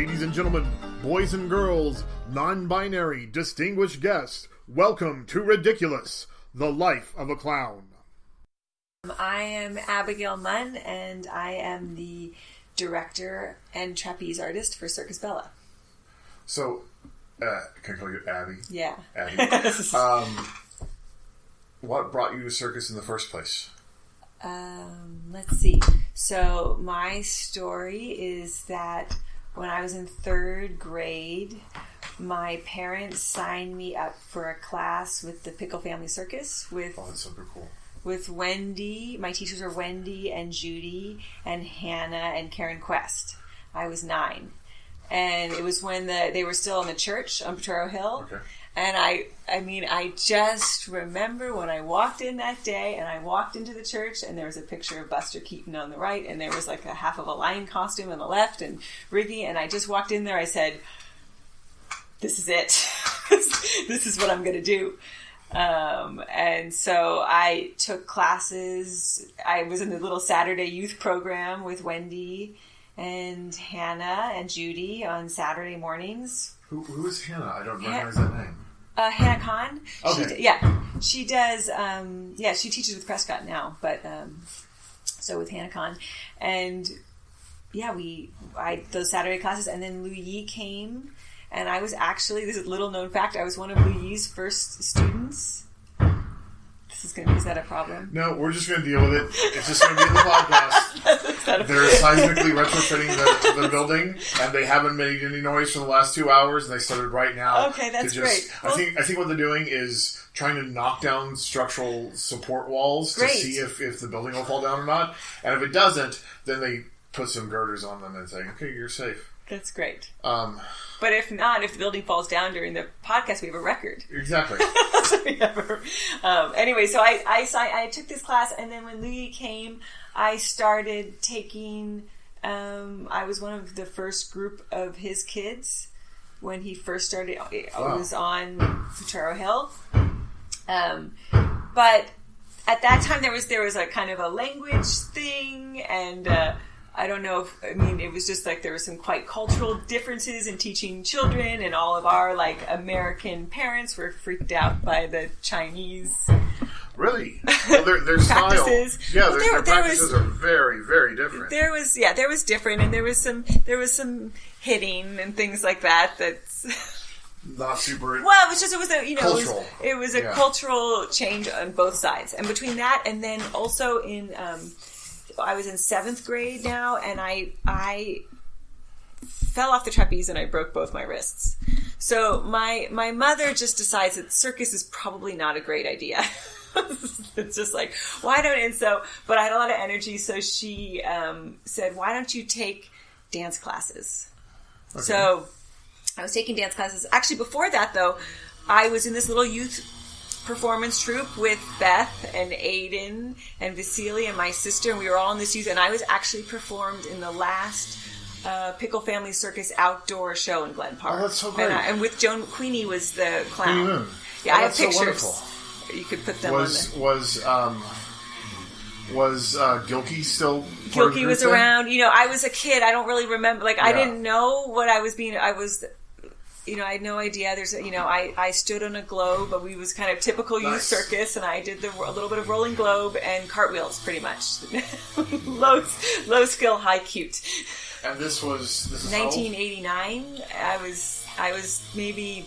Ladies and gentlemen, boys and girls, non-binary, distinguished guests, welcome to Ridiculous, the Life of a Clown. I am Abigail Munn, and I am the director and trapeze artist for Circus Bella. So, can I call you Abby? Yeah. Abby. What brought you to circus in the first place? Let's see. So, my story is that when I was in third grade, my parents signed me up for a class with the Pickle Family Circus with... Oh, that's super cool. With Wendy. My teachers were Wendy and Judy and Hannah and Karen Quest. I was 9. And it was when they were still in the church on Potrero Hill. Okay. And I just remember when I walked in that day, and I walked into the church, and there was a picture of Buster Keaton on the right, and there was like a half of a lion costume on the left, and Riggy, and I just walked in there, I said, this is it. This is what I'm going to do. And so I took classes. I was in the little Saturday youth program with Wendy and Hannah and Judy on Saturday mornings. Who is Hannah? I don't recognize that name. Hannah Kahn. Okay. She does, she teaches with Prescott now, but, so with Hannah Kahn. And those Saturday classes, and then Lu Yi came, and I was actually, this is a little known fact, I was one of Lu Yi's first students. Is that a problem? No, we're just going to deal with it. It's just going to be in the podcast. They're seismically retrofitting the building, and they haven't made any noise for the last 2 hours, and they started right now. Okay, that's great. Well, I think what they're doing is trying to knock down structural support walls to see if the building will fall down or not. And if it doesn't, then they put some girders on them and say, okay, you're safe. That's great. But if not, if the building falls down during the podcast, we have a record. Exactly. Anyway, so I took this class, and then when Louis came, I started taking. I was one of the first group of his kids when he first started. I was on Potrero Hill, but at that time there was a kind of a language thing, and. I don't know it was just like there were some quite cultural differences in teaching children, and all of our American parents were freaked out by the Chinese. Really? Well, their practices. Style. Yeah, their practices are very, very different. There was different, and there was some hitting and things like that. That's not super. Well, cultural. It was a cultural change on both sides, and between that and then also in. I was in 7th grade now, and I fell off the trapeze and I broke both my wrists. So my mother just decides that circus is probably not a great idea. It's just like, why don't... And so, but I had a lot of energy, so she said, why don't you take dance classes? Okay. So I was taking dance classes. Actually, before that, though, I was in this little youth performance troupe with Beth and Aiden and Vasily and my sister, and we were all in this youth, and I was actually performed in the last Pickle Family Circus outdoor show in Glen Park. Oh, that's so great. And with Joan Queenie was the clown. Queenie Moon. Yeah, I have pictures. So you could put them on Was Gilkey still? Gilkey was around. I was a kid. I don't really remember. I didn't know what I was being. I was. I had no idea. I stood on a globe, but we was kind of typical youth circus, and I did a little bit of rolling globe and cartwheels, pretty much. low skill, high cute. And this was 1989. I was in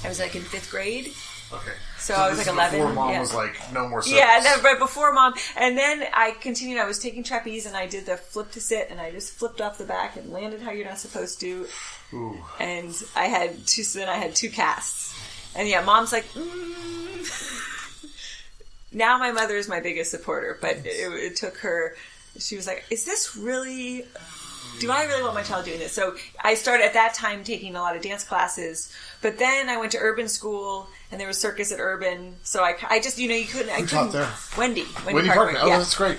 5th grade. Okay. So I was 11. Before Mom was no more circus. Yeah, right before Mom. And then I continued. I was taking trapeze, and I did the flip to sit, and I just flipped off the back and landed how you're not supposed to. Ooh. And I had 2 casts. And Mom's like, Now my mother is my biggest supporter, but it took her, she was like, do I really want my child doing this? So I started at that time taking a lot of dance classes, but then I went to urban school, and there was circus at urban, so I just, you couldn't. Who taught there? Wendy Parker. Oh, that's great.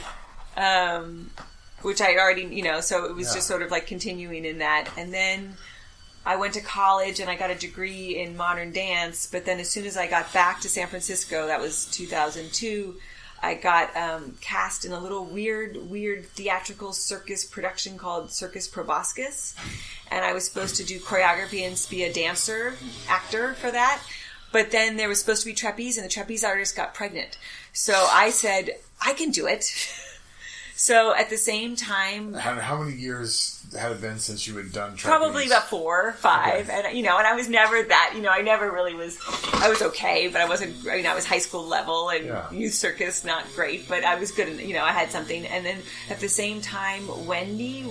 Which I already, so it was just sort of continuing in that. And then I went to college and I got a degree in modern dance, but then as soon as I got back to San Francisco, that was 2002, cast in a little weird theatrical circus production called Circus Proboscis, and I was supposed to do choreography and be a actor for that. But then there was supposed to be trapeze, and the trapeze artist got pregnant. So I said, I can do it. So at the same time... How many years had it been since you had done trapeze? Probably about 4 or 5. Okay. And, and I was never that, I never really was... I was okay, but I wasn't... I was high school level and youth circus, not great, but I was good. I had something. And then at the same time, Wendy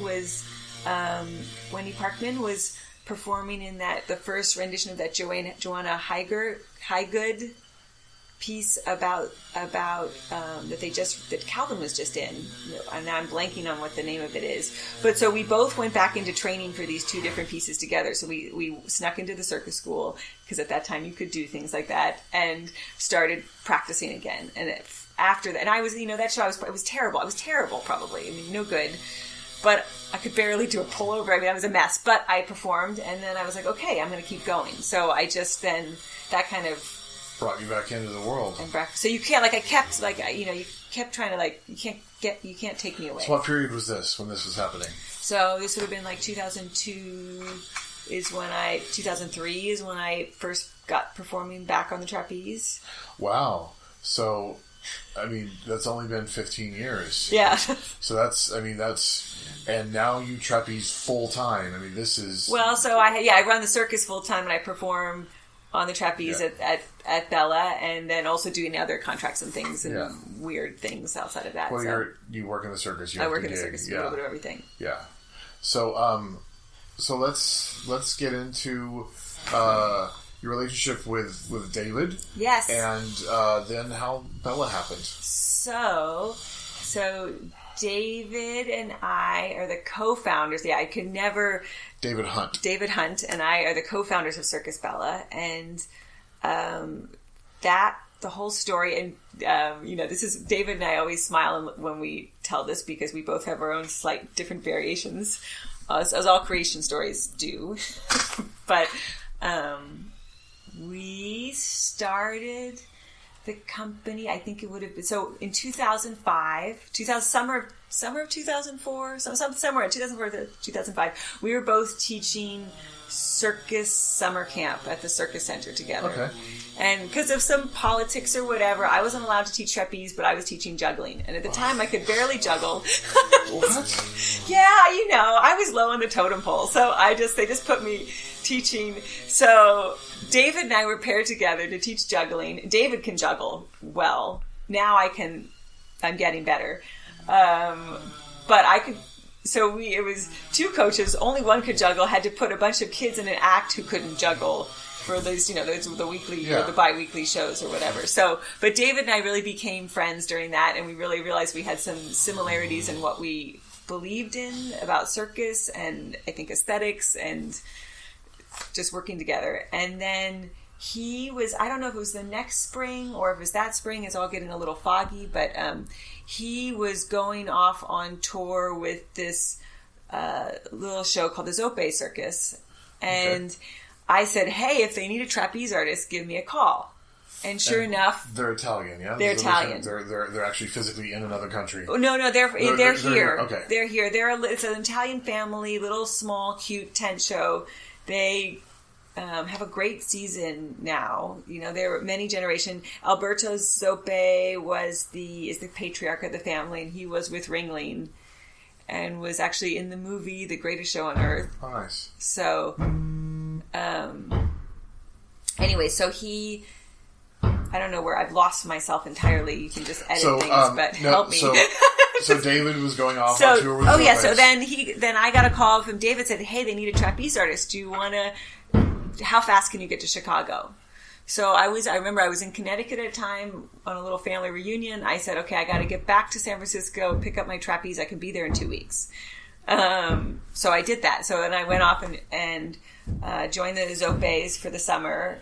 Parkman was performing in the first rendition of that Joanna Highgood piece about that Calvin was just in, and now I'm blanking on what the name of it is. But so we both went back into training for these 2 different pieces together. So we snuck into the circus school, because at that time you could do things like that, and started practicing again. And after that, and I was, that show, it was terrible. I was terrible, probably. No good. But I could barely do a pullover. I was a mess. But I performed, and then I was like, okay, I'm going to keep going. So I just then, that kind of... brought you back into the world. So you can't, you kept trying to, you can't take me away. So what period was this, when this was happening? So this would have been 2002 2003 is when I first got performing back on the trapeze. Wow. So... that's only been 15 years. Yeah. So that's, and now you trapeze full time. This is... Well, so I run the circus full time, and I perform on the trapeze at Bella, and then also doing other contracts and things and weird things outside of that. Well, you work in the circus. I work in the circus, a little bit of everything. Yeah. So, so let's get into, your relationship with David. Yes. And then how Bella happened. So David and I are the co-founders. Yeah, I could never... David Hunt and I are the co-founders of Circus Bella. And the whole story, and this is... David and I always smile when we tell this, because we both have our own slight different variations, as all creation stories do. But... we started the company, I think it would have been, so in 2005, summer of 2004, somewhere in 2004 to 2005, we were both teaching circus summer camp at the Circus Center together. Okay. And because of some politics or whatever, I wasn't allowed to teach trapeze, but I was teaching juggling. And at the time, I could barely juggle. What? Yeah, I was low on the totem pole. So they just put me teaching. So David and I were paired together to teach juggling. David can juggle well. Now I'm getting better. But I could... So it was 2 coaches, only one could juggle, had to put a bunch of kids in an act who couldn't juggle for those, the weekly or the bi-weekly shows or whatever. So, but David and I really became friends during that, and we really realized we had some similarities in what we believed in about circus and I think aesthetics and just working together. And then he was, I don't know if it was the next spring or if it was that spring, it's all getting a little foggy, but he was going off on tour with this little show called the s02e02 Circus. And I said, hey, if they need a trapeze artist, give me a call. And sure enough... They're Italian, yeah? They're Italian. They're actually physically in another country. Oh, no, they're here. Okay. They're here. It's an Italian family, little, small, cute tent show. They... have a great season now. There were many generations. Alberto Zoppe is the patriarch of the family, and he was with Ringling and was actually in the movie The Greatest Show on Earth. Oh, nice. So, anyway, so he... I don't know where I've lost myself entirely. You can just edit things, but help me. So David was going off on tour with Zoppe. Yeah, so then I got a call from David, said, hey, they need a trapeze artist. Do you want to... How fast can you get to Chicago? So I remember I was in Connecticut at a time on a little family reunion. I said, okay, I got to get back to San Francisco, pick up my trapeze. I can be there in 2 weeks. So I did that. So then I went off and joined the Zoppes for the summer,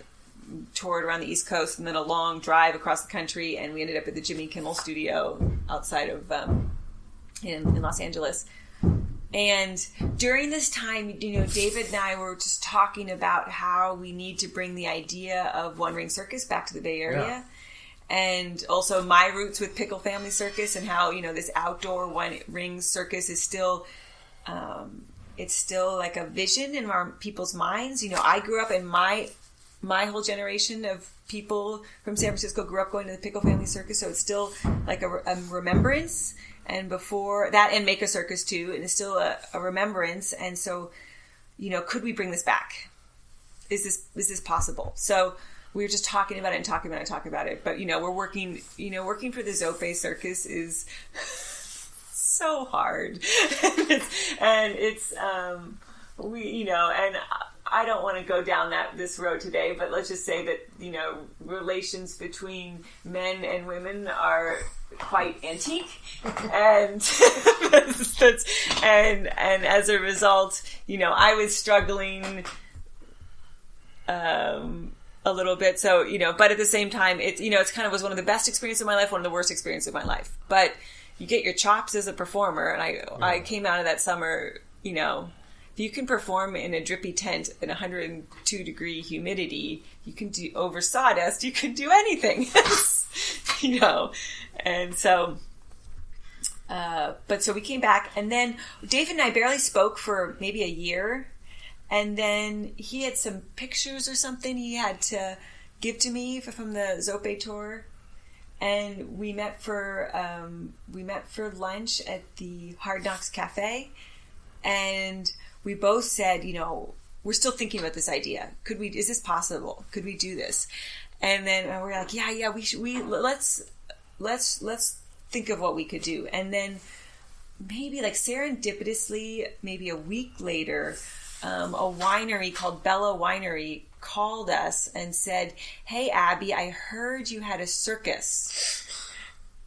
toured around the East Coast, and then a long drive across the country. And we ended up at the Jimmy Kimmel studio outside of in Los Angeles. And during this time, David and I were just talking about how we need to bring the idea of One Ring Circus back to the Bay Area. and also my roots with Pickle Family Circus and how, this outdoor one-ring circus is still, it's still like a vision in our people's minds. I grew up in my whole generation of people from San Francisco grew up going to the Pickle Family Circus, so it's still like a remembrance. And before that, and Make a Circus too, and it's still a remembrance. And so, could we bring this back? Is this possible? So we were just talking about it. But we're working for the s02e02 Circus is so hard, and it's and I don't want to go down this road today, but let's just say that, relations between men and women are quite antique. And, and as a result, I was struggling, a little bit. So, but at the same time, it's kind of was one of the best experiences of my life, one of the worst experiences of my life. But you get your chops as a performer. And I came out of that summer, if you can perform in a drippy tent in 102-degree humidity, you can do over sawdust, you can do anything. And so, so we came back, and then David and I barely spoke for maybe a year, and then he had some pictures or something he had to give to me from the s02e02 tour, and we met for lunch at the Hard Knocks Cafe, and we both said, we're still thinking about this idea. Is this possible? Could we do this? And then we're like, yeah, let's think of what we could do. And then maybe like serendipitously, maybe a week later, a winery called Bella Winery called us and said, "Hey, Abby, I heard you had a circus."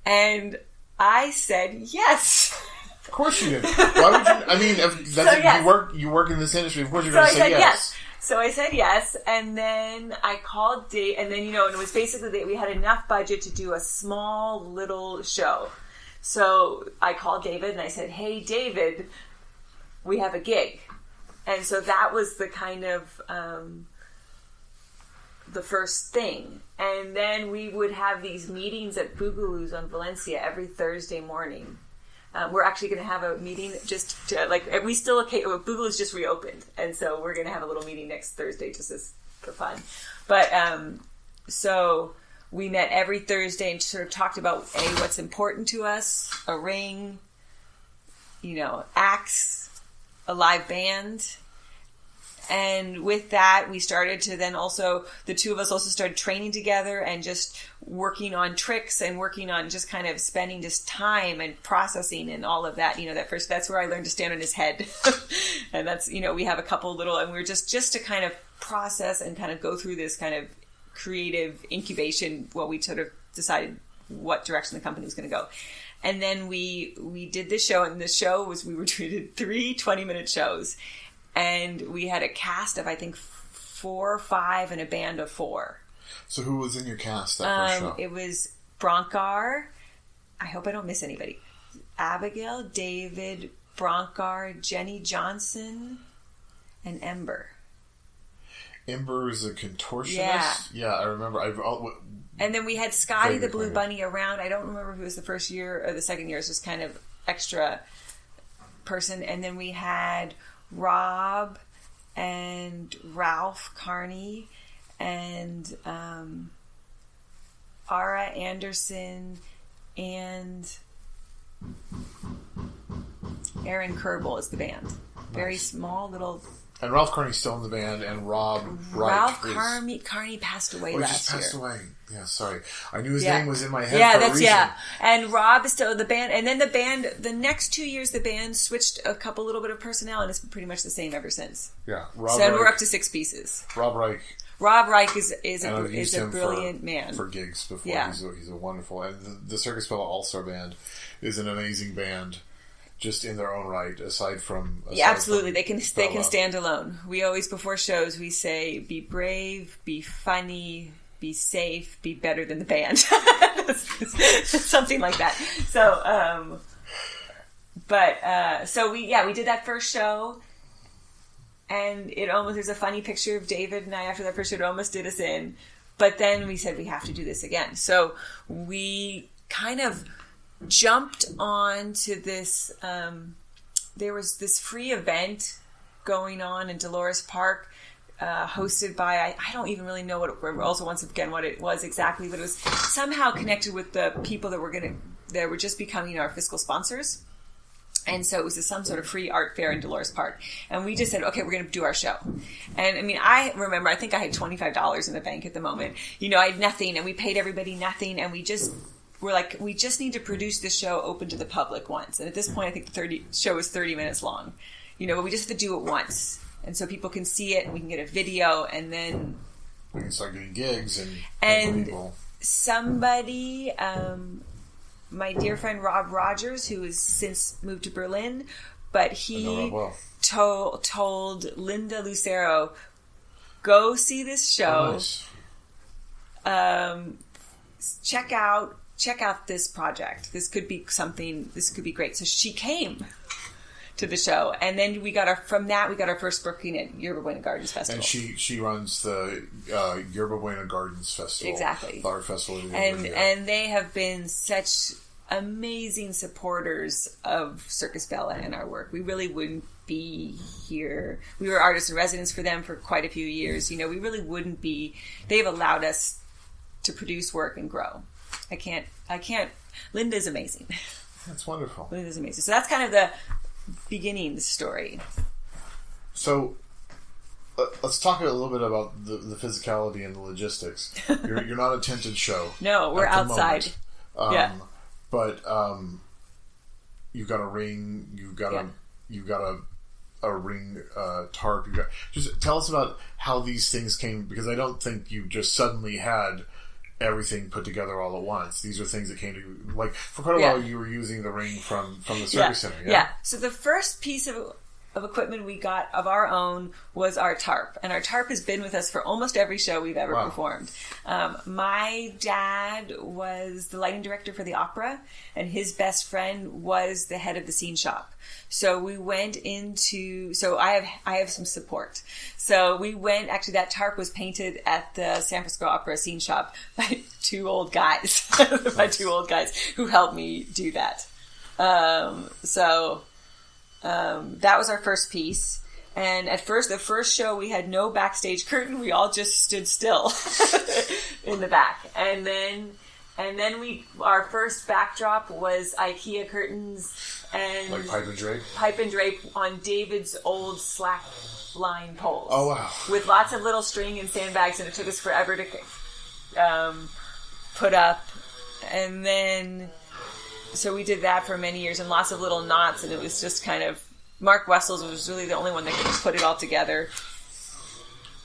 And I said, yes. Of course you did. Why would you? I mean, if that's, yes. you work in this industry. Of course you're going to say yes. So I said yes, and then I called Dave, and then and it was basically that we had enough budget to do a small little show. So I called David and I said, "Hey, David, we have a gig," and so that was the kind of the first thing. And then we would have these meetings at Boogaloo's on Valencia every Thursday morning. We're actually going to have a meeting just to, Boogaloo's just reopened. And so we're going to have a little meeting next Thursday just for fun. But, so we met every Thursday and sort of talked about, what's important to us, a ring, acts, a live band. And with that, we started to then also, the two of us also started training together and just working on tricks and working on just kind of spending just time and processing and all of that. That's where I learned to stand on his head. And that's, we have a couple little, and we're just to kind of process and kind of go through this kind of creative incubation while we sort of decided what direction the company was going to go. And then we did this show, and the show was, we did 3 20-minute shows. And we had a cast of, I think, 4 or 5 and a band of 4. So who was in your cast that first show? It was Bronkar. I hope I don't miss anybody. Abigail, David, Bronkar, Jenny Johnson, and Ember. Ember is a contortionist? Yeah, I remember. And then we had Scotty the Blue Bunny around. I don't remember if it was the first year or the second year. It was just kind of extra person. And then we had Rob and Ralph Carney and Ara Anderson and Aaron Kerbel is the band. Nice. Very small little. And Ralph Carney's still in the band, and Ralph Carney passed away last year. Passed away. Yeah, sorry. I knew his name was in my head for a reason. Yeah. And Rob is still in the band. And then the next 2 years, the band switched a little bit of personnel, and it's been pretty much the same ever since. Yeah. So we're up to 6 pieces. Rob Reich is a brilliant man. For gigs before. Yeah. He's a wonderful. And the Circus Bella All-Star Band is an amazing band. Just in their own right, aside from absolutely, they can stand alone. We always, before shows, we say, be brave, be funny, be safe, be better than the band. Something like that. So, we did that first show, and there's a funny picture of David and I after that first show. It almost did us in. But then we said we have to do this again. So we kind of jumped on to this. There was this free event going on in Dolores Park, hosted by, I don't even really know what it was exactly, but it was somehow connected with the people that were just becoming our fiscal sponsors. And so it was some sort of free art fair in Dolores Park. And we just said, okay, we're going to do our show. And I mean, I remember, I think I had $25 in the bank at the moment. I had nothing, and we paid everybody nothing. And we're like, we just need to produce this show open to the public once. And at this point, I think the show is 30 minutes long. But we just have to do it once. And so people can see it, and we can get a video, and then we can start getting gigs and people. Somebody, my dear friend Rob Rogers, who has since moved to Berlin, but he told Linda Lucero, go see this show. Oh, nice. Check out this project. This could be something. This could be great. So she came to the show, and then we got our first booking at Yerba Buena Gardens Festival. And she runs the Yerba Buena Gardens Festival, exactly, the art festival, and they have been such amazing supporters of Circus Bella and our work. We really wouldn't be here. We were artists in residence for them for quite a few years. We really wouldn't be. They've allowed us to produce work and grow. I can't. Linda's amazing. That's wonderful. Linda's amazing. So that's kind of the beginning story. So let's talk a little bit about the physicality and the logistics. You're not a tented show. No, we're outside. Yeah. But you've got a ring. You've got a ring tarp. Just tell us about how these things came, because I don't think you just suddenly had everything put together all at once. These are things that came to you. Like, for quite a while, you were using the ring from the Circus Center. Yeah. So the first piece of equipment we got of our own was our tarp. And our tarp has been with us for almost every show we've ever performed. My dad was the lighting director for the opera, and his best friend was the head of the scene shop. So we went so I have some support. So we went, actually that tarp was painted at the San Francisco Opera scene shop by two old guys, who helped me do that. That was our first piece. And the first show, we had no backstage curtain. We all just stood still in the back. And then our first backdrop was IKEA curtains and like pipe and drape on David's old slack line poles. Oh wow! With lots of little string and sandbags, and it took us forever to put up. And then so we did that for many years, and lots of little knots, and it was just kind of, Mark Wessels was really the only one that could put it all together.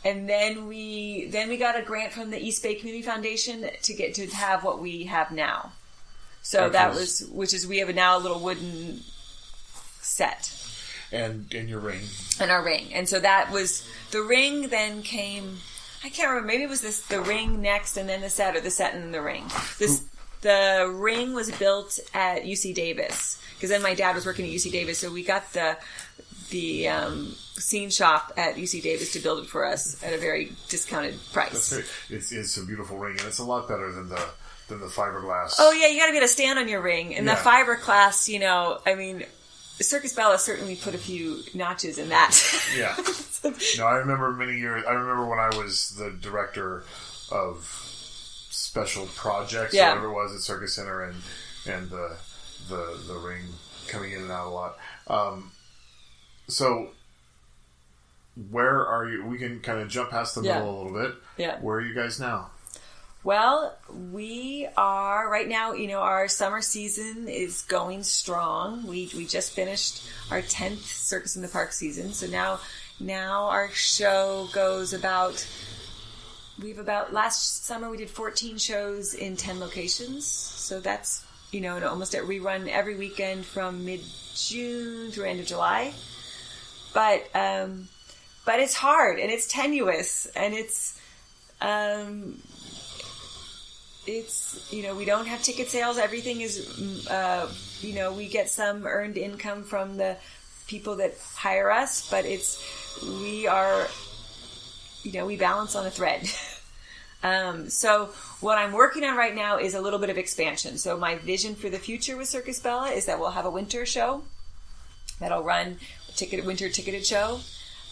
And then we got a grant from the East Bay Community Foundation to have what we have now. So we have now a little wooden set. And your ring. And our ring. And so that was, the ring then came, I can't remember, maybe it was the ring next and then the set, or the set and the ring. The ring was built at UC Davis, because then my dad was working at UC Davis, so we got the scene shop at UC Davis to build it for us at a very discounted price. That's great. It's a beautiful ring, and it's a lot better than the fiberglass. Oh yeah, you got to be able to stand on your ring, and the fiberglass. I mean, Circus Bella certainly put a few notches in that. Yeah. No, I remember many years. I remember when I was the director of special projects, whatever it was at Circus Center, and the ring coming in and out a lot. So where are you? We can kind of jump past the middle a little bit. Yeah. Where are you guys now? Well, we are right now. Our summer season is going strong. We just finished our 10th Circus in the Park season, so now our show goes about. Last summer we did 14 shows in 10 locations. So that's, almost at rerun every weekend from mid-June through end of July. But it's hard and it's tenuous and it's we don't have ticket sales. Everything is, we get some earned income from the people that hire us, but we balance on a thread. So what I'm working on right now is a little bit of expansion. So my vision for the future with Circus Bella is that we'll have a winter show that'll run winter ticketed show.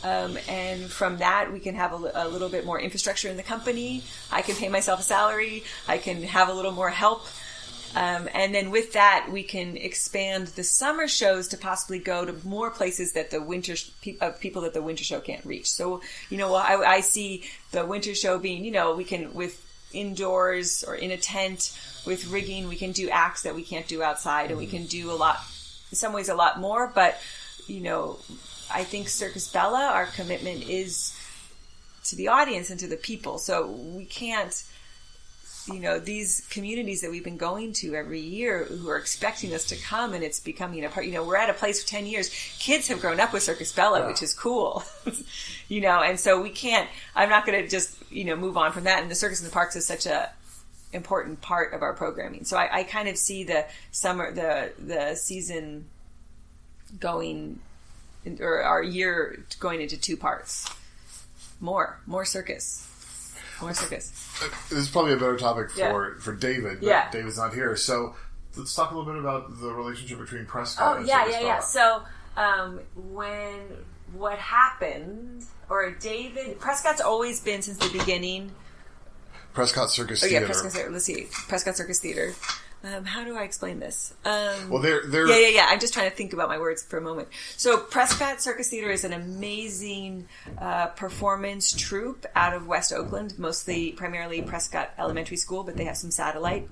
And from that, we can have a little bit more infrastructure in the company. I can pay myself a salary. I can have a little more help. And then with that, we can expand the summer shows to possibly go to more places that the people that the winter show can't reach. So, I see the winter show being, we can, with indoors or in a tent with rigging, we can do acts that we can't do outside, and we can do a lot, in some ways a lot more. But, I think Circus Bella, our commitment is to the audience and to the people. So we can't, these communities that we've been going to every year who are expecting us to come, and it's becoming a part, we're at a place for 10 years. Kids have grown up with Circus Bella, which is cool, and so we can't, I'm not going to just, move on from that. And the Circus in the Parks is such a important part of our programming. So I kind of see the summer, the season going, or our year going into 2 parts. More circus. More circus. This is probably a better topic for David, but David's not here. So let's talk a little bit about the relationship between Prescott and Circus Bella. So what happened, Prescott's always been since the beginning. Prescott Circus Theater. Prescott Circus Theater. How do I explain this? Well, they're... I'm just trying to think about my words for a moment. So Prescott Circus Theater is an amazing performance troupe out of West Oakland, primarily Prescott Elementary School, but they have some satellite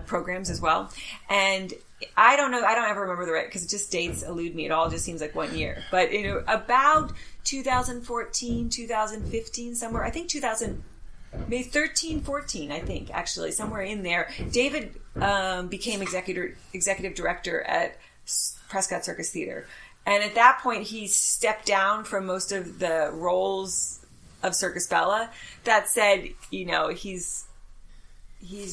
programs as well. And I don't ever remember the right, because dates elude me. It all just seems like 1 year. But about 2014, 2015, somewhere, I think May 13, 14, I think, actually, somewhere in there. David became executive director at Prescott Circus Theater. And at that point, he stepped down from most of the roles of Circus Bella. That said, he's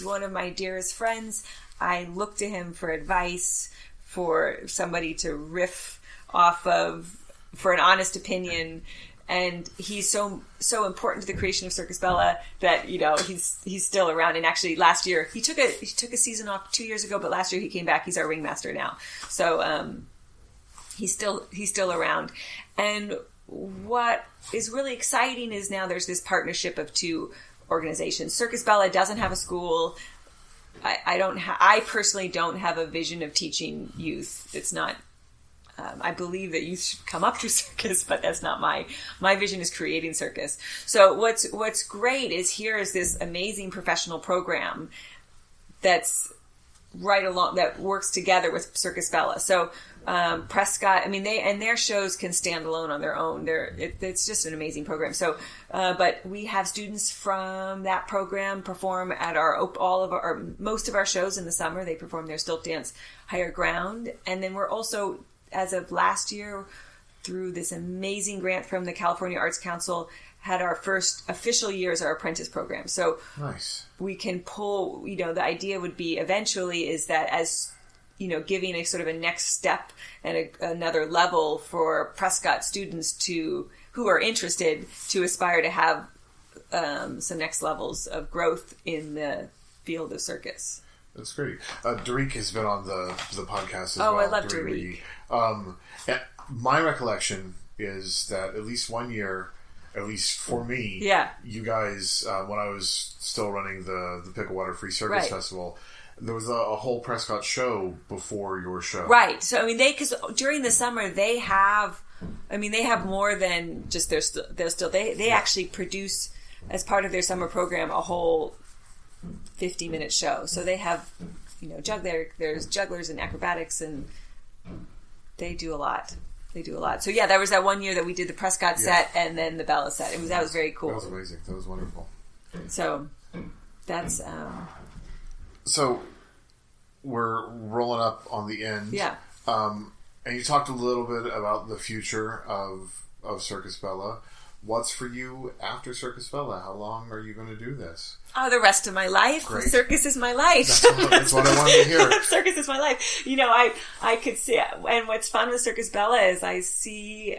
one of my dearest friends. I look to him for advice, for somebody to riff off of, for an honest opinion. And he's so important to the creation of Circus Bella that he's still around. And actually, last year he took a season off 2 years ago, but last year he came back. He's our ringmaster now, so he's still around. And what is really exciting is now there's this partnership of 2 organizations. Circus Bella doesn't have a school. I personally don't have a vision of teaching youth. It's not. I believe that youth should come up through circus, but that's not my vision is creating circus. So what's great is here is this amazing professional program that's right along, that works together with Circus Bella. So Prescott, their shows can stand alone on their own. It's just an amazing program. So, but we have students from that program perform at most of our shows in the summer. They perform their Stilt Dance Higher Ground, and then we're also, as of last year, through this amazing grant from the California Arts Council, had our first official year as our apprentice program. So nice. We can pull, the idea would be eventually is that as, giving a sort of a next step and another level for Prescott students who are interested to aspire to have some next levels of growth in the field of circus. That's great. Derek has been on the podcast as well. Oh, I love Derek. My recollection is that at least 1 year, at least for me, you guys, when I was still running the Picklewater Free Circus Festival, there was a whole Prescott show before your show. Right. So, because during the summer, they have more than just they actually produce, as part of their summer program, a whole 50-minute show. So they have, there's jugglers and acrobatics, and they do a lot. So there was that 1 year that we did the Prescott set and then the Bella set. That was very cool. That was amazing. That was wonderful. So that's so we're rolling up on the end. Yeah. And you talked a little bit about the future of Circus Bella. What's for you after Circus Bella? How long are you going to do this? Oh, the rest of my life. Great. Circus is my life. That's what I wanted to hear. Circus is my life. I could see, and what's fun with Circus Bella is I see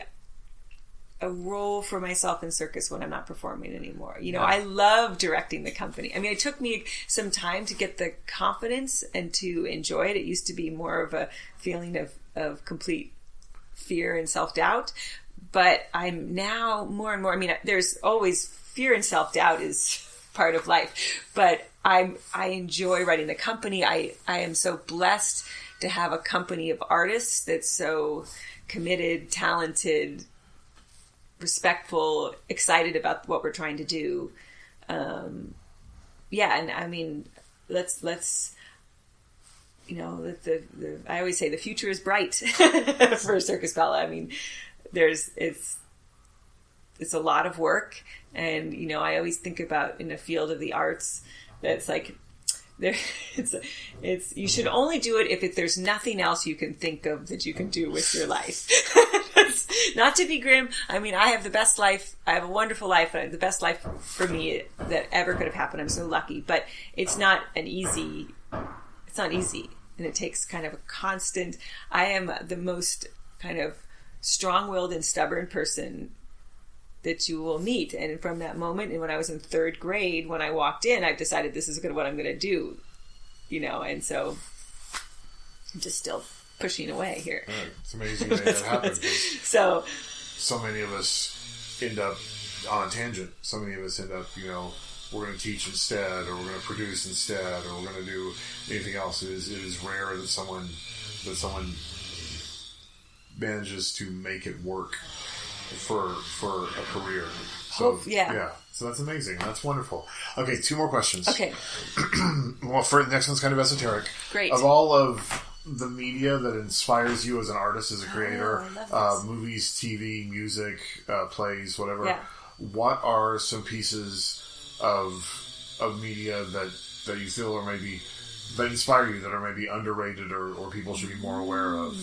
a role for myself in circus when I'm not performing anymore. I love directing the company. I mean, it took me some time to get the confidence and to enjoy it. It used to be more of a feeling of complete fear and self-doubt, but I'm now more and more, I mean, there's always fear and self-doubt is part of life, but I enjoy writing the company. I am so blessed to have a company of artists that's so committed, talented, respectful, excited about what we're trying to do. And I mean, let's I always say the future is bright for Circus Bella. I mean, it's a lot of work, and I always think about in the field of the arts that's like it's you should only do it if there's nothing else you can think of that you can do with your life. Not to be grim. I mean, I have the best life. I have a wonderful life. The best life for me that ever could have happened. I'm so lucky. But it's not easy. And it takes kind of a constant. I am the most kind of strong-willed and stubborn person that you will meet. And from that moment, and when I was in third grade, when I walked in, I've decided this is what I'm going to do. And so I'm just still pushing away here. Right. It's amazing that happens. So many of us end up on a tangent. So many of us end up, we're going to teach instead, or we're going to produce instead, or we're going to do anything else. It is rare that someone manages to make it work for a career. So yeah. So that's amazing. That's wonderful. Okay, 2 more questions. Okay. Well, the next one's kind of esoteric. Great. Of all of the media that inspires you as an artist, as a creator, movies, TV, music, plays, whatever. Yeah. What are some pieces of media that you feel are maybe that inspire you, that are maybe underrated or people should be more aware of?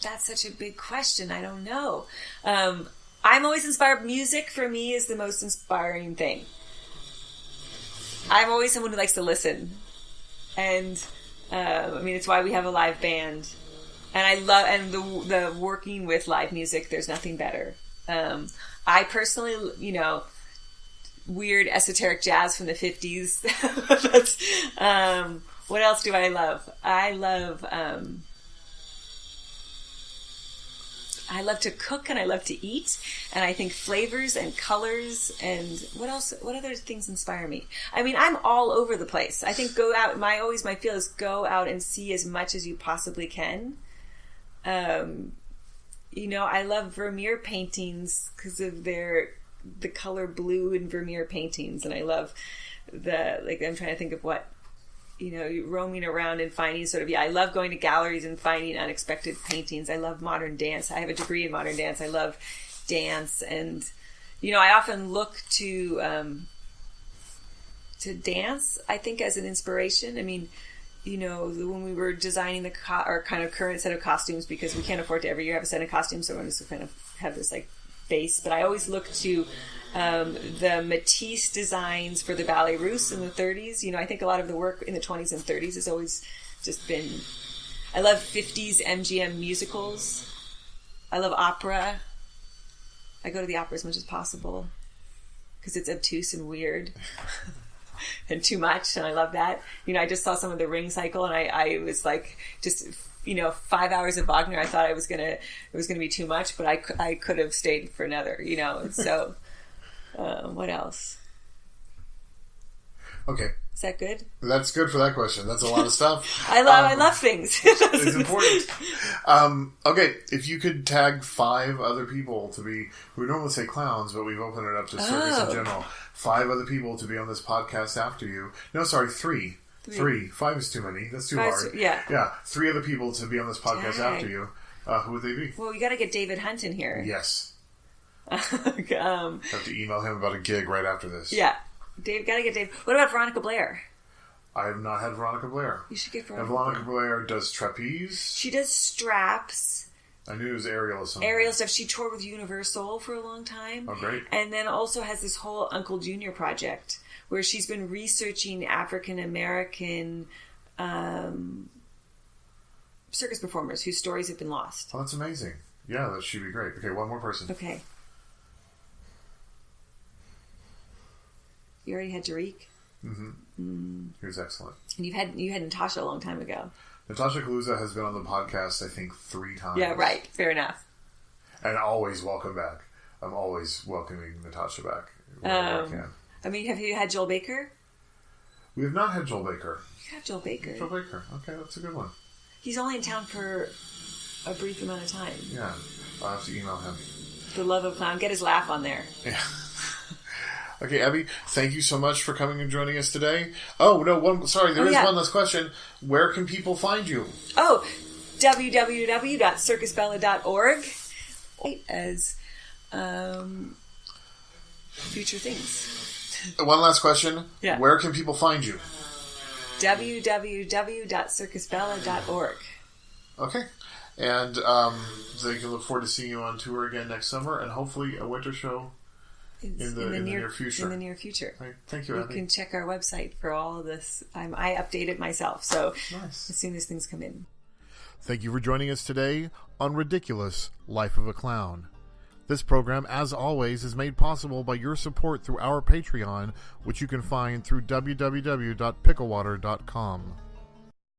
That's such a big question. I don't know. I'm always inspired. Music for me is the most inspiring thing. I'm always someone who likes to listen. And, it's why we have a live band. And I love, and the working with live music, there's nothing better. I personally, weird esoteric jazz from the 50s. What else do I love? I love to cook and I love to eat, and I think flavors and colors and what other things inspire me? I mean, I'm all over the place. I think go out, my feel is go out and see as much as you possibly can. I love Vermeer paintings because of the color blue in Vermeer paintings, and I love I'm trying to think of what, roaming around and finding I love going to galleries and finding unexpected paintings. I love modern dance. I have a degree in modern dance. I love dance, and I often look to dance, I think, as an inspiration. I mean, when we were designing our kind of current set of costumes, because we can't afford to every year have a set of costumes, so we're going to kind of have this base, but I always look to the Matisse designs for the Ballet Russe in the 30s. I think a lot of the work in the 20s and 30s has always just been... I love 50s MGM musicals. I love opera. I go to the opera as much as possible because it's obtuse and weird and too much, and I love that. I just saw some of the Ring cycle, and I was like, just... 5 hours of Wagner, I thought it was gonna be too much, but I could have stayed for another, So, what else? Okay. Is that good? That's good for that question. That's a lot of stuff. I love things. It's important. Okay, if you could tag 5 other people to be, we normally say clowns, but we've opened it up to circus in general. 5 other people to be on this podcast after you. No, sorry, 3. 3. 5 is too many. That's too hard. Yeah. 3 other people to be on this podcast after you. Who would they be? Well, you got to get David Hunt in here. Yes. Have to email him about a gig right after this. Yeah. Got to get Dave. What about Veronica Blair? I have not had Veronica Blair. You should get Veronica. Veronica Blair does trapeze. She does straps. I knew it was aerial or something. Aerial stuff. She toured with Universal for a long time. Oh, great. And then also has this whole Uncle Junior project where she's been researching African American circus performers whose stories have been lost. Oh, that's amazing. Yeah, that should be great. Okay, one more person. Okay. You already had Tariq? Mm-hmm. He was excellent. And you had Natasha a long time ago. Natasha Kaluza has been on the podcast, I think, 3 times. Yeah, right. Fair enough. And always welcome back. I'm always welcoming Natasha back whenever I can. I mean, have you had Joel Baker? We have not had Joel Baker. You have Joel Baker. Joel Baker. Okay, that's a good one. He's only in town for a brief amount of time. Yeah. I'll have to email him. The Love of Clown. Get his laugh on there. Yeah. Okay, Abby, thank you so much for coming and joining us today. Oh, no, one one last question. Where can people find you? Oh, www.circusbella.org as future things. One last question. Yeah. Where can people find you? www.circusbella.org. Okay. And they can look forward to seeing you on tour again next summer and hopefully a winter show in the near future. In the near future. Right. Thank you, You Abby. can check our website for all of this. I update it myself, so nice. As soon as things come in. Thank you for joining us today on Ridiculous Life of a Clown. This program, as always, is made possible by your support through our Patreon, which you can find through www.picklewater.com.